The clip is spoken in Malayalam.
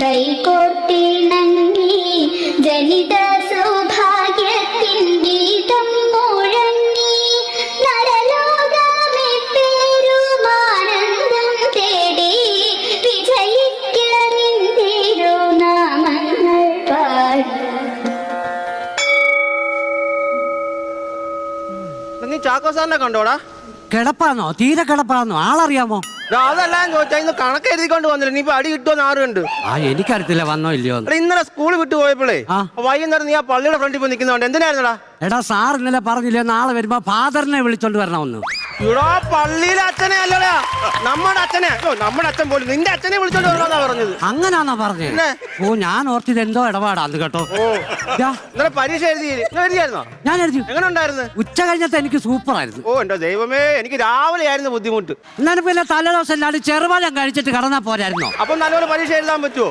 കൈകോർത്തിണങ്ങി ജനിത സൗഭാഗ്യത്തിൻ ഗീതം മുഴങ്ങി നരലോകമേ പേരുമാനന്ദം തേടി വിജയിക്ക നിന്തിരുനാമങ്ങൾ പാടി. നീ ചാക്കോ സാറിനെ കണ്ടോടാ? കിടപ്പാന്നോ? തീരെ കിടപ്പാന്നോ? ആളറിയാമോ? അതെല്ലാം ചോദിച്ചാ ഇന്ന് കണക്ക് എഴുതിക്കൊണ്ട് വന്നില്ല. നീ ഇപ്പൊ അടി കിട്ടുമെന്ന് ആറുണ്ട്. എനിക്കറിയത്തില്ല വന്നോ ഇല്ലയോ. ഇന്നലെ സ്കൂളിൽ വിട്ടു പോയപ്പോഴേ വൈകുന്നേരം നീ ആ പള്ളിയുടെ ഫ്രണ്ടിൽ പോയി നിൽക്കുന്നോണ്ട് എന്തിനായിരുന്നടാ? എടാ സാർ ഇന്നലെ പറഞ്ഞില്ലേ നാളെ വരുമ്പോ ഫാദറിനെ വിളിച്ചോണ്ട് വരണമെന്ന്. ഇവിടെ പള്ളിയിലെ അച്ഛനെ അല്ലടാ, നമ്മുടെ അച്ഛനെ. നമ്മുടെ അച്ഛൻ പോലും നിന്റെ അച്ഛനെ വിളിച്ചോണ്ട് വരണമെന്നാ പറഞ്ഞത്. അങ്ങനാന്നാ പറഞ്ഞത്? ഓ ഞാൻ ഓർത്തിത് എന്തോ ഇടപാടാന്ന് കേട്ടോ. ഇന്നലെ പരീക്ഷ എഴുതിയായിരുന്നോ? ഞാൻ എഴുതി. എങ്ങനെ ഉണ്ടായിരുന്നു? ഉച്ച കഴിഞ്ഞത്തെ എനിക്ക് സൂപ്പർ ആയിരുന്നു. ഓ എന്റെ ദൈവമേ, എനിക്ക് രാവിലെ ആയിരുന്നു ബുദ്ധിമുട്ട്. എന്നാലും പിന്നെ തലേദിവസം എല്ലാവരും ചെറുപാലം കഴിച്ചിട്ട് കടന്നാ പോരായിരുന്നോ? അപ്പൊ നല്ലപോലെ പരീക്ഷ എഴുതാൻ പറ്റുമോ?